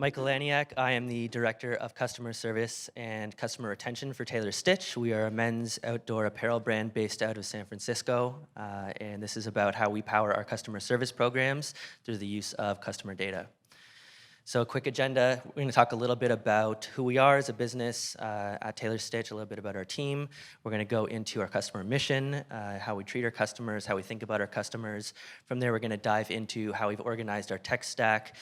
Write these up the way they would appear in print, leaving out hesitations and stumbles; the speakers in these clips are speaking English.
Michael Laniak. I am the Director of Customer Service and Customer Retention for Taylor Stitch. We are a men's outdoor apparel brand based out of San Francisco, and this is about how we power our customer service programs through the use of customer data. So a quick agenda, we're going to talk a little bit about who we are as a business at Taylor Stitch, a little bit about our team. We're going to go into our customer mission, how we treat our customers, how we think about our customers. From there, we're going to dive into how we've organized our tech stack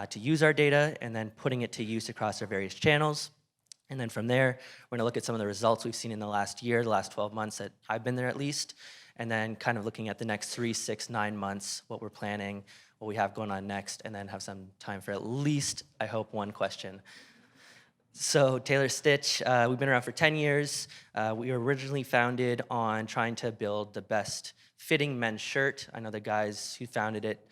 to use our data and then putting it to use across our various channels. And then from there, we're going to look at some of the results we've seen in the last year, the last 12 months that I've been there at least, and then kind of looking at the next 3, 6, 9 months, what we're planning, what we have going on next, and then have some time for at least, I hope, one question. So Taylor Stitch, we've been around for 10 years. We were originally founded on trying to build the best fitting men's shirt. I know the guys who founded it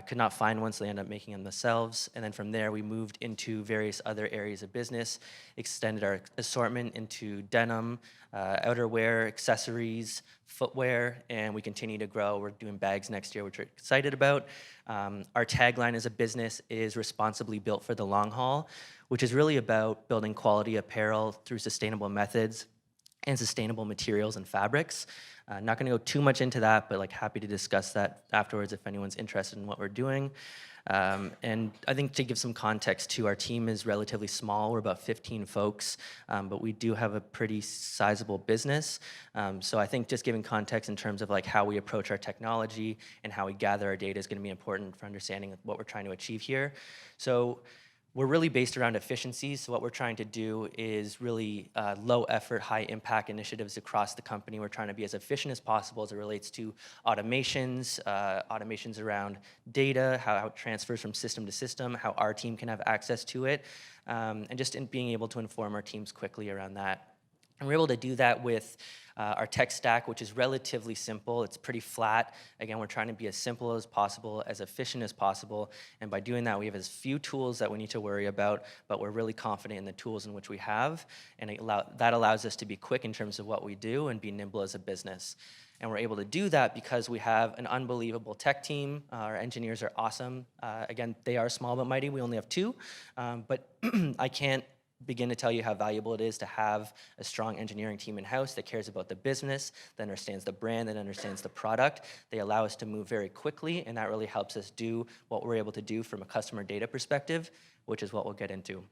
could not find one, so they ended up making them themselves. And then from there, we moved into various other areas of business, extended our assortment into denim, outerwear, accessories, footwear, and we continue to grow. We're doing bags next year, which we're excited about. Our tagline as a business is responsibly built for the long haul, which is really about building quality apparel through sustainable methods and sustainable materials and fabrics. Not going to go too much into that, but happy to discuss that afterwards if anyone's interested in what we're doing. And I think to give some context too, our team is relatively small. We're about 15 folks, but we do have a pretty sizable business. So I think just giving context in terms of how we approach our technology and how we gather our data is going to be important for understanding what we're trying to achieve here. So we're really based around efficiencies. So what we're trying to do is really low effort, high impact initiatives across the company. We're trying to be as efficient as possible as it relates to automations, automations around data, how it transfers from system to system, how our team can have access to it, and just in being able to inform our teams quickly around that. And we're able to do that with our tech stack, which is relatively simple. It's pretty flat. Again, we're trying to be as simple as possible, as efficient as possible. And by doing that, we have as few tools that we need to worry about, but we're really confident in the tools in which we have. And that allows us to be quick in terms of what we do and be nimble as a business. And we're able to do that because we have an unbelievable tech team. Our engineers are awesome. Again, they are small but mighty. We only have 2. But I can't begin to tell you how valuable it is to have a strong engineering team in-house that cares about the business, that understands the brand, that understands the product. They allow us to move very quickly, and that really helps us do what we're able to do from a customer data perspective, which is what we'll get into.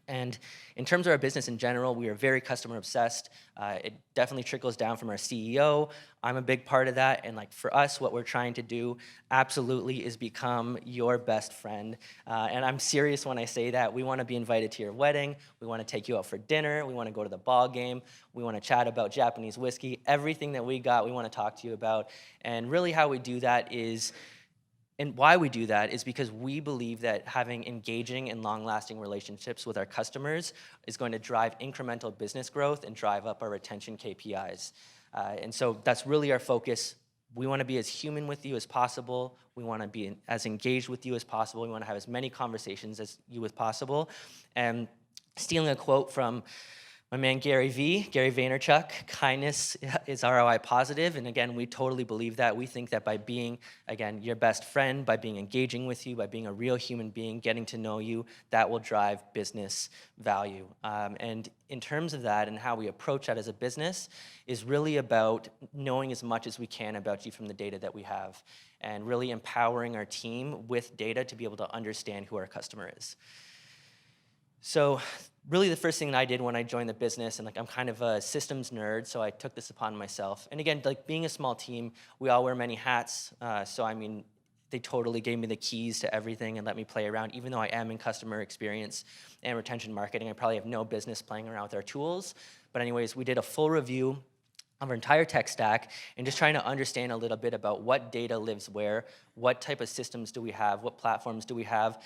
And in terms of our business in general, we are very customer obsessed. It definitely trickles down from our CEO. I'm a big part of that. And for us, what we're trying to do absolutely is become your best friend. And I'm serious when I say that. We want to be invited to your wedding. We want to take you out for dinner. We want to go to the ball game. We want to chat about Japanese whiskey. Everything that we got, we want to talk to you about. And really how we do that is, and why we do that is because we believe that having engaging and long-lasting relationships with our customers is going to drive incremental business growth and drive up our retention KPIs. And so that's really our focus. We want to be as human with you as possible. We want to be as engaged with you as possible. We want to have as many conversations as you as possible. And stealing a quote from my man Gary Vaynerchuk, kindness is ROI positive. And again, we totally believe that. We think that by being, again, your best friend, by being engaging with you, by being a real human being, getting to know you, that will drive business value. And in terms of that and how we approach that as a business is really about knowing as much as we can about you from the data that we have and really empowering our team with data to be able to understand who our customer is. So really the first thing that I did when I joined the business, and I'm kind of a systems nerd, so I took this upon myself. And again, being a small team, we all wear many hats. So I mean, they totally gave me the keys to everything and let me play around. Even though I am in customer experience and retention marketing, I probably have no business playing around with our tools. But anyways, we did a full review of our entire tech stack and just trying to understand a little bit about what data lives where, what type of systems do we have, what platforms do we have.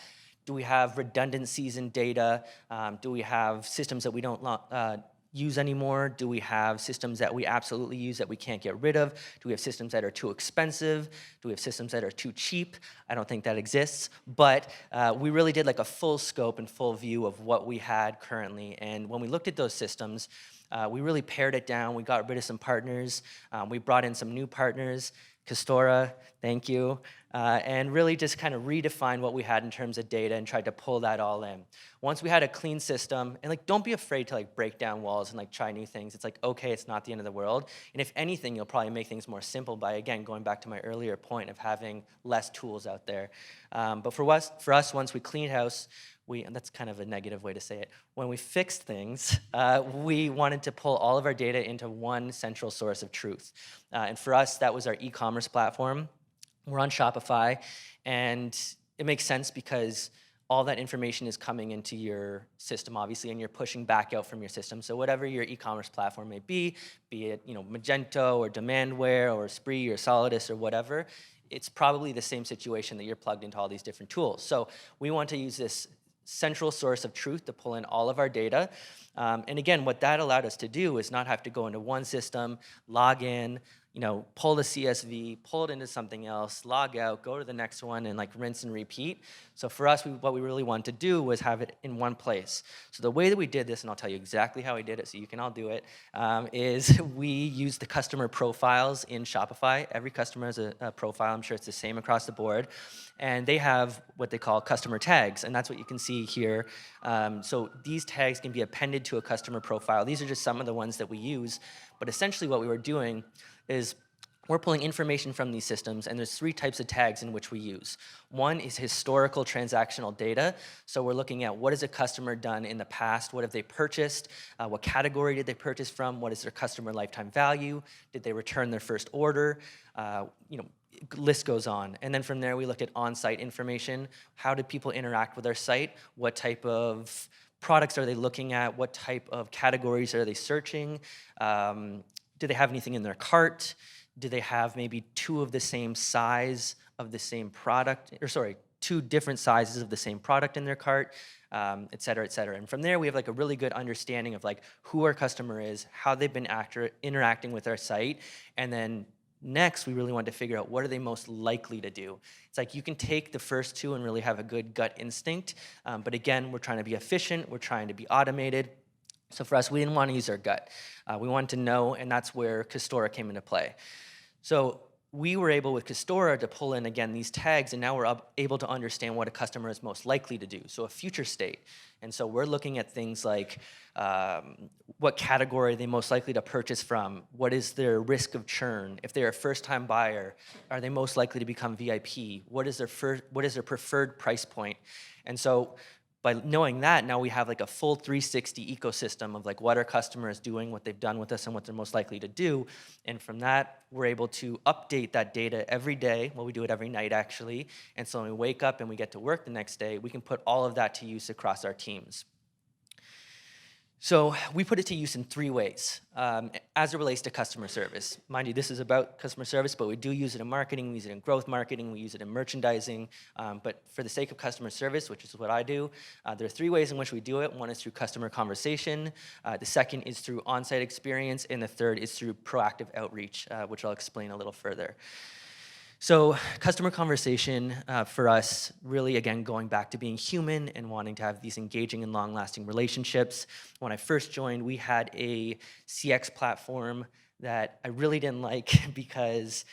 Do we have redundancies in data? Do we have systems that we don't use anymore? Do we have systems that we absolutely use that we can't get rid of? Do we have systems that are too expensive? Do we have systems that are too cheap? I don't think that exists, but we really did a full scope and full view of what we had currently. And when we looked at those systems, we really pared it down. We got rid of some partners. We brought in some new partners. Castora, thank you. and really just kind of redefine what we had in terms of data and tried to pull that all in. Once we had a clean system, and like don't be afraid to like break down walls and like try new things. It's like, okay, it's not the end of the world. And if anything, you'll probably make things more simple by, again, going back to my earlier point of having less tools out there. But for us, once we cleaned house, and that's kind of a negative way to say it, when we fixed things, we wanted to pull all of our data into one central source of truth. And for us, that was our e-commerce platform. We're on Shopify, and it makes sense because all that information is coming into your system, obviously, and you're pushing back out from your system. So whatever your e-commerce platform may be it Magento or Demandware or Spree or Solidus or whatever, it's probably the same situation that you're plugged into all these different tools. So we want to use this central source of truth to pull in all of our data. And again, what that allowed us to do is not have to go into one system, log in, pull the CSV, pull it into something else, log out, go to the next one, and like rinse and repeat. So for us, what we really wanted to do was have it in one place. So the way that we did this, and I'll tell you exactly how we did it so you can all do it, is we used the customer profiles in Shopify. Every customer has a profile. I'm sure it's the same across the board. And they have what they call customer tags, and that's what you can see here. So these tags can be appended to a customer profile. These are just some of the ones that we use. But essentially what we were doing is we're pulling information from these systems, and there's 3 types of tags in which we use. One is historical transactional data. So we're looking at what has a customer done in the past, what have they purchased, what category did they purchase from, what is their customer lifetime value, did they return their first order, list goes on. And then from there, we looked at on-site information. How did people interact with our site? What type of products are they looking at? What type of categories are they searching? Do they have anything in their cart? Do they have maybe 2 of the same size of the same product, 2 different sizes of the same product in their cart, et cetera, et cetera. And from there, we have like a really good understanding of like who our customer is, how they've been interacting with our site, and then next, we really wanted to figure out what are they most likely to do. It's like you can take the first 2 and really have a good gut instinct, but again, we're trying to be efficient, we're trying to be automated. So for us, we didn't want to use our gut. We wanted to know, and that's where Castora came into play. So we were able with Castora to pull in, again, these tags, and now we're able to understand what a customer is most likely to do, so a future state. And so we're looking at things like what category are they most likely to purchase from, what is their risk of churn, if they're a first-time buyer, are they most likely to become VIP, what is their preferred price point. And so by knowing that, now we have like a full 360 ecosystem of like what our customer is doing, what they've done with us, and what they're most likely to do. And from that, we're able to update that data every day. Well, we do it every night, actually. And so when we wake up and we get to work the next day, we can put all of that to use across our teams. So we put it to use in 3 ways as it relates to customer service. Mind you, this is about customer service, but we do use it in marketing, we use it in growth marketing, we use it in merchandising. But for the sake of customer service, which is what I do, there are 3 ways in which we do it. One is through customer conversation, the second is through on-site experience, and the third is through proactive outreach, which I'll explain a little further. So customer conversation for us, really, again, going back to being human and wanting to have these engaging and long-lasting relationships. When I first joined, we had a CX platform that I really didn't like because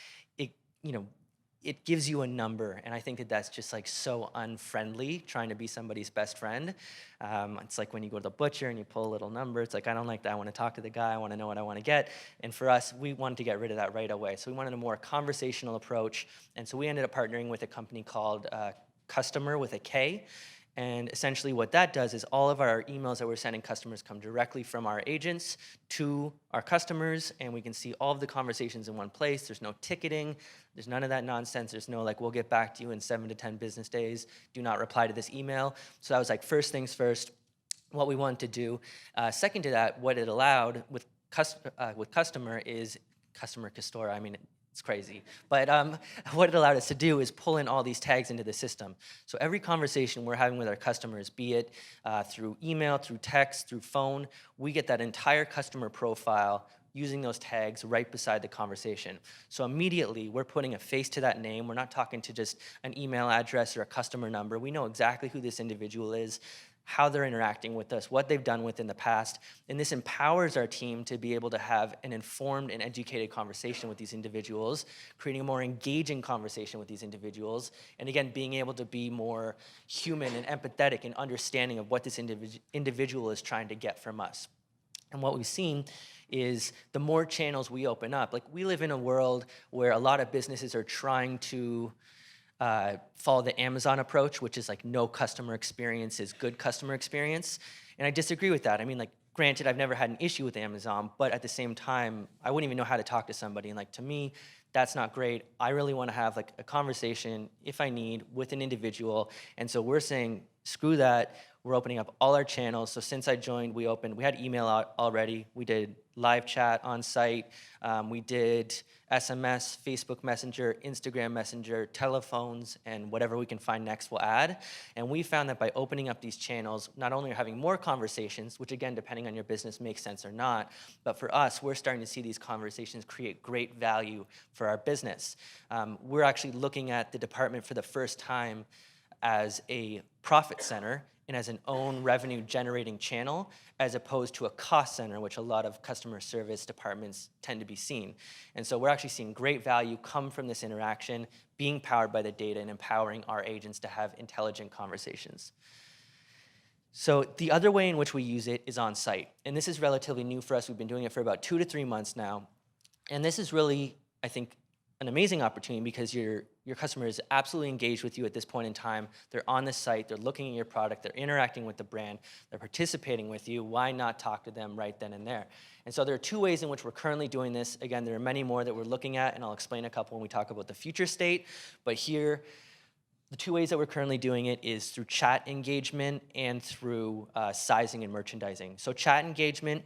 it gives you a number, and I think that that's just like so unfriendly, trying to be somebody's best friend. It's like when you go to the butcher and you pull a little number, it's like, I don't like that, I want to talk to the guy, I want to know what I want to get. And for us, we wanted to get rid of that right away. So we wanted a more conversational approach, and so we ended up partnering with a company called Customer with a K. And essentially what that does is all of our emails that we're sending customers come directly from our agents to our customers, and we can see all of the conversations in one place. There's no ticketing. There's none of that nonsense. There's no like, we'll get back to you in 7 to 10 business days. Do not reply to this email. So that was like first things first, what we wanted to do. Second to that, what it allowed with Customer is Customer Castora. I mean, it's crazy. But what it allowed us to do is pull in all these tags into the system. So every conversation we're having with our customers, be it through email, through text, through phone, we get that entire customer profile using those tags right beside the conversation. So immediately, we're putting a face to that name. We're not talking to just an email address or a customer number. We know exactly who this individual is. how they're interacting with us, what they've done within the past. And this empowers our team to be able to have an informed and educated conversation with these individuals, creating a more engaging conversation with these individuals, and again, being able to be more human and empathetic and understanding of what this individual is trying to get from us. And what we've seen is the more channels we open up, like we live in a world where a lot of businesses are trying to follow the Amazon approach, which is like no customer experience is good customer experience. And I disagree with that. I mean, like, granted, I've never had an issue with Amazon, but at the same time, I wouldn't even know how to talk to somebody. And like, to me, that's not great. I really want to have like a conversation, if I need, with an individual. And so we're saying, screw that. We're opening up all our channels. So since I joined, we had email out already. We did live chat on site. We did SMS, Facebook Messenger, Instagram Messenger, telephones, and whatever we can find next we'll add. And we found that by opening up these channels, not only are having more conversations, which again, depending on your business makes sense or not, but for us, we're starting to see these conversations create great value for our business. We're actually looking at the department for the first time as a profit center and as an own revenue generating channel, as opposed to a cost center, which a lot of customer service departments tend to be seen. And so we're actually seeing great value come from this interaction, being powered by the data and empowering our agents to have intelligent conversations. So the other way in which we use it is on site. And this is relatively new for us. We've been doing it for about 2 to 3 months now. And this is really, I think, an amazing opportunity because your customer is absolutely engaged with you at this point in time. They're on the site, they're looking at your product, they're interacting with the brand, they're participating with you. Why not talk to them right then and there? And so there are 2 ways in which we're currently doing this. Again, there are many more that we're looking at, and I'll explain a couple when we talk about the future state. But here, the 2 ways that we're currently doing it is through chat engagement and through sizing and merchandising. So chat engagement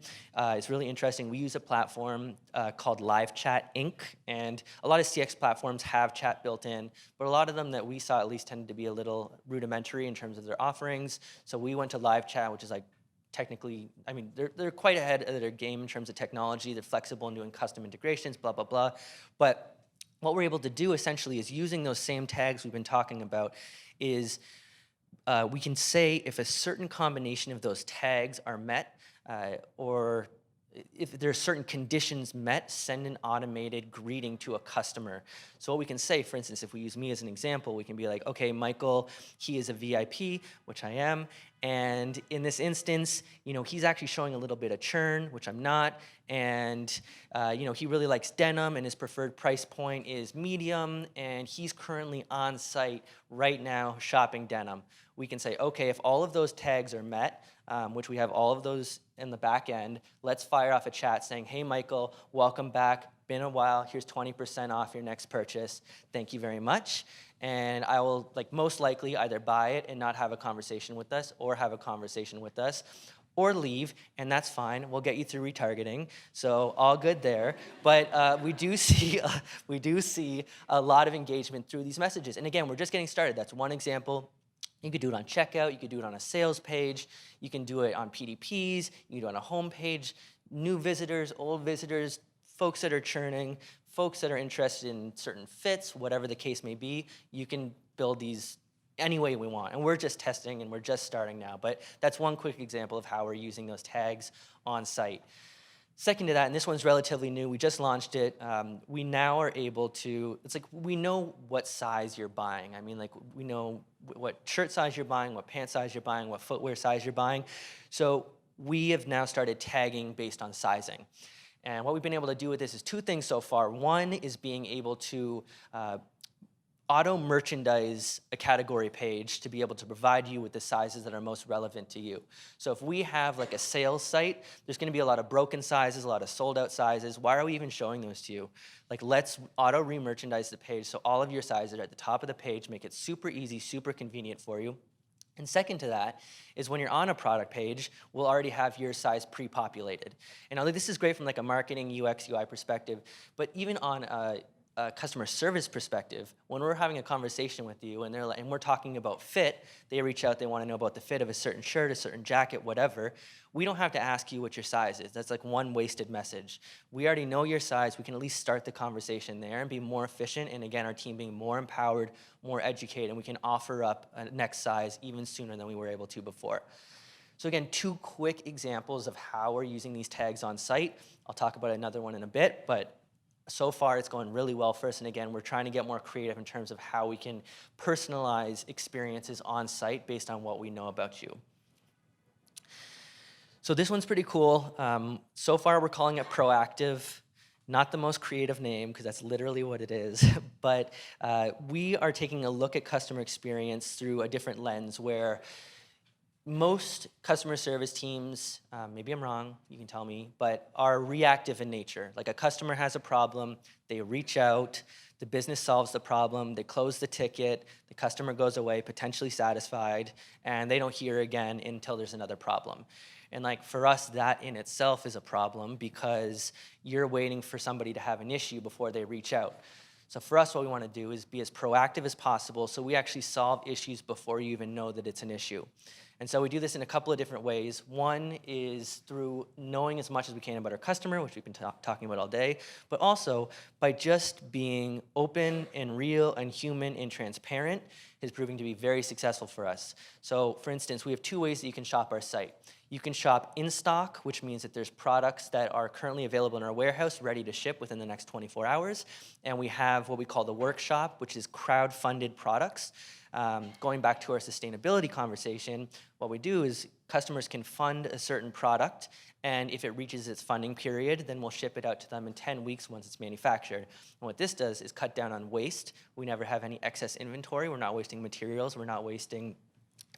is really interesting. We use a platform called Live Chat Inc. And a lot of CX platforms have chat built in, but a lot of them that we saw at least tended to be a little rudimentary in terms of their offerings. So we went to Live Chat, which is like technically, I mean, they're quite ahead of their game in terms of technology. They're flexible in doing custom integrations, blah, blah, blah. But what we're able to do essentially is using those same tags we've been talking about is we can say if a certain combination of those tags are met or if there are certain conditions met, send an automated greeting to a customer. So what we can say, for instance, if we use me as an example, we can be like, okay, Michael, he is a VIP, which I am, and in this instance, he's actually showing a little bit of churn, which I'm not, and he really likes denim, and his preferred price point is medium, and he's currently on site right now shopping denim. We can say, okay, if all of those tags are met, which we have all of those in the back end, let's fire off a chat saying, hey, Michael, welcome back. Been a while. Here's 20% off your next purchase. Thank you very much. And I will most likely either buy it and not have a conversation with us or have a conversation with us or leave, and that's fine. We'll get you through retargeting, so all good there. But we do see a lot of engagement through these messages. And again, we're just getting started. That's one example. You could do it on checkout, you could do it on a sales page, you can do it on PDPs, you can do it on a home page, new visitors, old visitors, folks that are churning, folks that are interested in certain fits, whatever the case may be. You can build these any way we want. And we're just testing and we're just starting now. But that's one quick example of how we're using those tags on site. Second to that, and this one's relatively new, we just launched it, we now are able to, we know what size you're buying. I mean, we know what shirt size you're buying, what pant size you're buying, what footwear size you're buying. So we have now started tagging based on sizing. And what we've been able to do with this is 2 things so far. One is being able to auto-merchandise a category page to be able to provide you with the sizes that are most relevant to you. So if we have a sales site, there's going to be a lot of broken sizes, a lot of sold-out sizes. Why are we even showing those to you? Let's auto-re-merchandise the page so all of your sizes are at the top of the page, make it super easy, super convenient for you. And second to that is when you're on a product page, we'll already have your size pre-populated. And although this is great from a marketing UX, UI perspective, but even on a customer service perspective, when we're having a conversation with you and and we're talking about fit, they reach out, they want to know about the fit of a certain shirt, a certain jacket, whatever. We don't have to ask you what your size is. That's like one wasted message. We already know your size. We can at least start the conversation there and be more efficient. And again, our team being more empowered, more educated, and we can offer up a next size even sooner than we were able to before. So again, 2 quick examples of how we're using these tags on site. I'll talk about another one in a bit, but so far it's going really well for us. And again, we're trying to get more creative in terms of how we can personalize experiences on site based on what we know about you. So this one's pretty cool. So far we're calling it proactive. Not the most creative name, because that's literally what it is, but we are taking a look at customer experience through a different lens where most customer service teams, maybe I'm wrong, you can tell me, but are reactive in nature. Like a customer has a problem, they reach out, the business solves the problem, they close the ticket, the customer goes away potentially satisfied, and they don't hear again until there's another problem. And like for us, that in itself is a problem because you're waiting for somebody to have an issue before they reach out. So for us, what we want to do is be as proactive as possible so we actually solve issues before you even know that it's an issue. And so we do this in a couple of different ways. One is through knowing as much as we can about our customer, which we've been talking about all day, but also by just being open and real and human and transparent is proving to be very successful for us. So for instance, we have 2 ways that you can shop our site. You can shop in stock, which means that there's products that are currently available in our warehouse ready to ship within the next 24 hours. And we have what we call the workshop, which is crowd-funded products. Going back to our sustainability conversation, what we do is customers can fund a certain product, and if it reaches its funding period, then we'll ship it out to them in 10 weeks once it's manufactured. And what this does is cut down on waste. We never have any excess inventory. We're not wasting materials. We're not wasting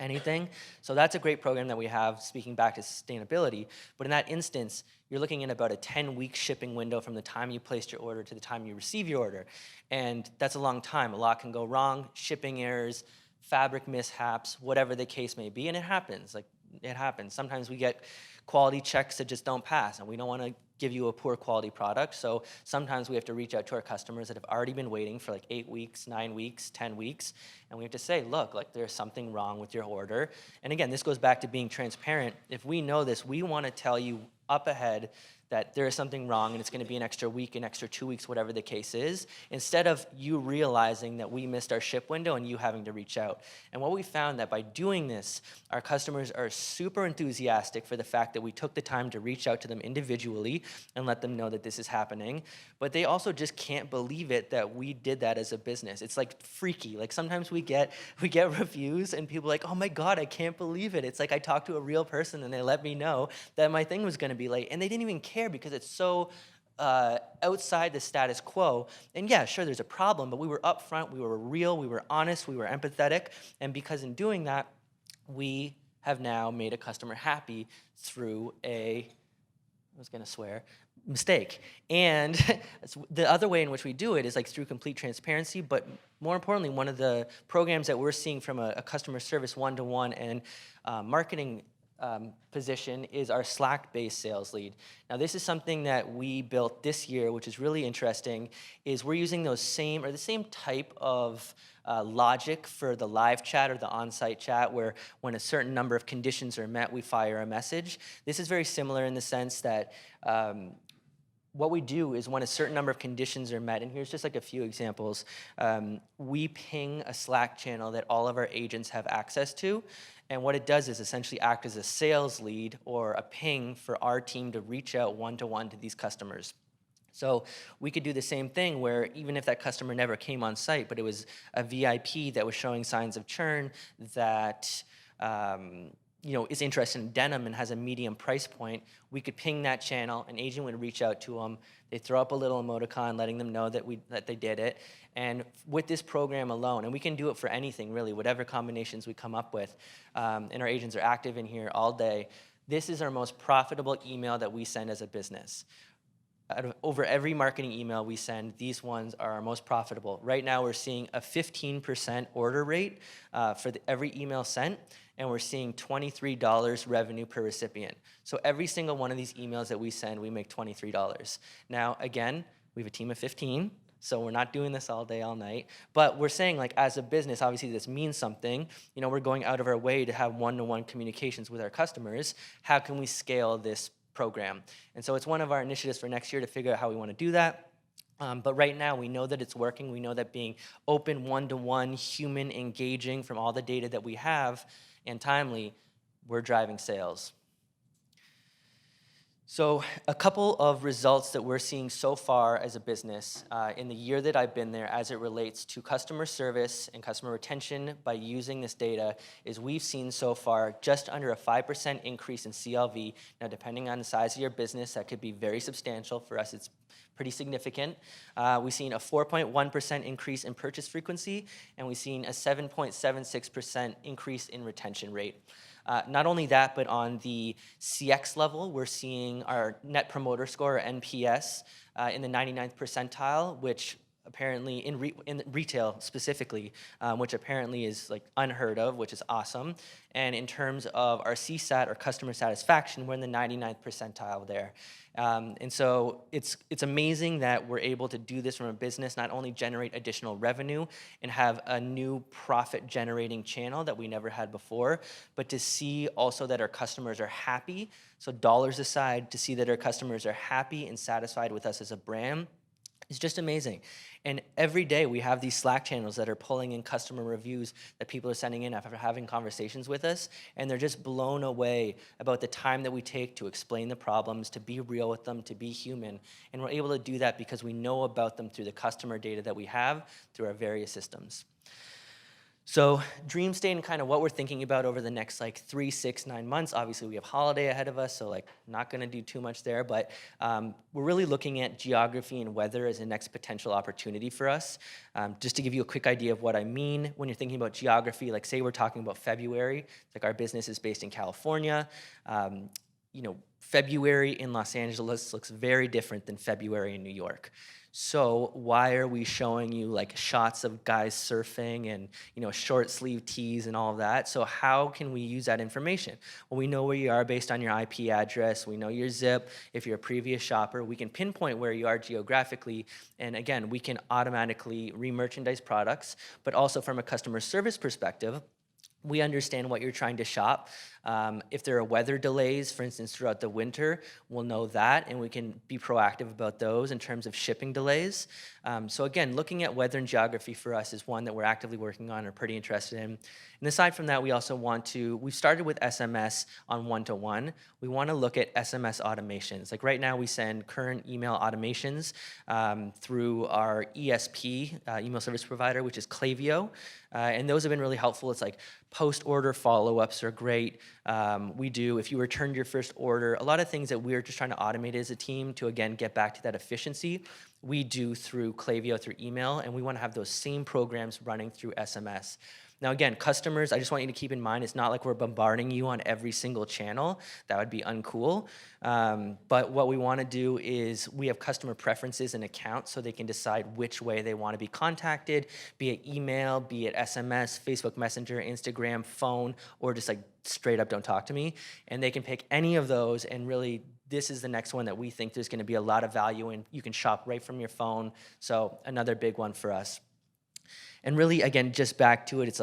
anything. So that's a great program that we have, speaking back to sustainability. But in that instance, you're looking at about a 10-week shipping window from the time you placed your order to the time you receive your order. And that's a long time. A lot can go wrong, shipping errors, fabric mishaps, whatever the case may be. And it happens. Like, it happens. Sometimes we get quality checks that just don't pass, and we don't want to give you a poor quality product. So sometimes we have to reach out to our customers that have already been waiting for like 8 weeks, 9 weeks, 10 weeks, and we have to say, look, like there's something wrong with your order. And again, this goes back to being transparent. If we know this, we want to tell you up ahead that there is something wrong and it's going to be an extra week, an extra 2 weeks, whatever the case is, instead of you realizing that we missed our ship window and you having to reach out. And what we found that by doing this, our customers are super enthusiastic for the fact that we took the time to reach out to them individually and let them know that this is happening. But they also just can't believe it that we did that as a business. It's like freaky. Like sometimes we get reviews and people are like, oh my God, I can't believe it. It's like I talked to a real person and they let me know that my thing was going to be late. And they didn't even care because it's so outside the status quo. And yeah, sure, there's a problem, but we were upfront, we were real, we were honest, we were empathetic. And because in doing that, we have now made a customer happy through mistake. And the other way in which we do it is like through complete transparency, but more importantly, one of the programs that we're seeing from a customer service one-to-one and marketing position is our Slack-based sales lead. Now, this is something that we built this year, which is really interesting, is we're using the same type of logic for the live chat or the on-site chat, where when a certain number of conditions are met, we fire a message. This is very similar in the sense that what we do is when a certain number of conditions are met, and here's just like a few examples, we ping a Slack channel that all of our agents have access to. And what it does is essentially act as a sales lead or a ping for our team to reach out one-to-one to these customers. So we could do the same thing where even if that customer never came on site, but it was a VIP that was showing signs of churn that is interested in denim and has a medium price point, we could ping that channel, an agent would reach out to them, they throw up a little emoticon letting them know that they did it. And with this program alone, and we can do it for anything really, whatever combinations we come up with, and our agents are active in here all day, this is our most profitable email that we send as a business. Over every marketing email we send, these ones are our most profitable. Right now we're seeing a 15% order rate for every email sent, and we're seeing $23 revenue per recipient. So every single one of these emails that we send, we make $23. Now, again, we have a team of 15, So we're not doing this all day, all night. But we're saying, like, as a business, obviously this means something. We're going out of our way to have one-to-one communications with our customers. How can we scale this program? And so it's one of our initiatives for next year to figure out how we want to do that. But right now, we know that it's working. We know that being open, one-to-one, human, engaging from all the data that we have and timely, we're driving sales. So a couple of results that we're seeing so far as a business in the year that I've been there as it relates to customer service and customer retention by using this data is we've seen so far just under a 5% increase in CLV. Now, depending on the size of your business, that could be very substantial. For us, it's pretty significant. We've seen a 4.1% increase in purchase frequency, and we've seen a 7.76% increase in retention rate. Not only that, but on the CX level, we're seeing our Net Promoter Score, or NPS, in the 99th percentile, which apparently in retail specifically, which apparently is like unheard of, which is awesome. And in terms of our CSAT, or customer satisfaction, we're in the 99th percentile there. And so it's amazing that we're able to do this from a business, not only generate additional revenue and have a new profit generating channel that we never had before, but to see also that our customers are happy. So dollars aside, to see that our customers are happy and satisfied with us as a brand is just amazing. And every day we have these Slack channels that are pulling in customer reviews that people are sending in after having conversations with us, and they're just blown away about the time that we take to explain the problems, to be real with them, to be human. And we're able to do that because we know about them through the customer data that we have through our various systems. So dream state and kind of what we're thinking about over the next 3, 6, 9 months. Obviously, we have holiday ahead of us, so not going to do too much there. But we're really looking at geography and weather as the next potential opportunity for us. Just to give you a quick idea of what I mean when you're thinking about geography, say we're talking about February. Our business is based in California. February in Los Angeles looks very different than February in New York. So why are we showing you shots of guys surfing and short sleeve tees and all of that? So how can we use that information? Well, we know where you are based on your IP address. We know your zip. If you're a previous shopper, we can pinpoint where you are geographically. And again, we can automatically re-merchandise products. But also from a customer service perspective, we understand what you're trying to shop. If there are weather delays, for instance, throughout the winter, we'll know that, and we can be proactive about those in terms of shipping delays. So again, looking at weather and geography for us is one that we're actively working on and are pretty interested in. And aside from that, we also we've started with SMS on one-to-one. We want to look at SMS automations. Right now, we send current email automations through our ESP, email service provider, which is Klaviyo. And those have been really helpful. It's post-order follow-ups are great. If you returned your first order, a lot of things that we're just trying to automate as a team to, again, get back to that efficiency, we do through Klaviyo, through email, and we want to have those same programs running through SMS. Now, again, customers, I just want you to keep in mind, it's not like we're bombarding you on every single channel. That would be uncool. But what we want to do is we have customer preferences and accounts so they can decide which way they want to be contacted, be it email, be it SMS, Facebook Messenger, Instagram, phone, or just straight up don't talk to me. And they can pick any of those, and really this is the next one that we think there's going to be a lot of value in. You can shop right from your phone. So another big one for us. And really, again, just back to it, it's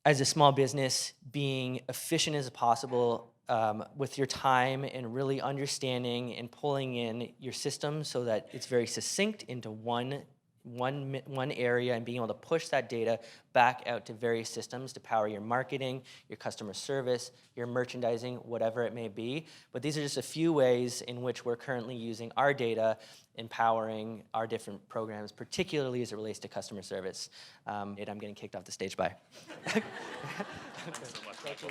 as a small business, being efficient as possible with your time and really understanding and pulling in your system so that it's very succinct into one area, and being able to push that data back out to various systems to power your marketing, your customer service, your merchandising, whatever it may be. But these are just a few ways in which we're currently using our data, empowering our different programs, particularly as it relates to customer service. I'm getting kicked off the stage by. Thanks so much, Michael.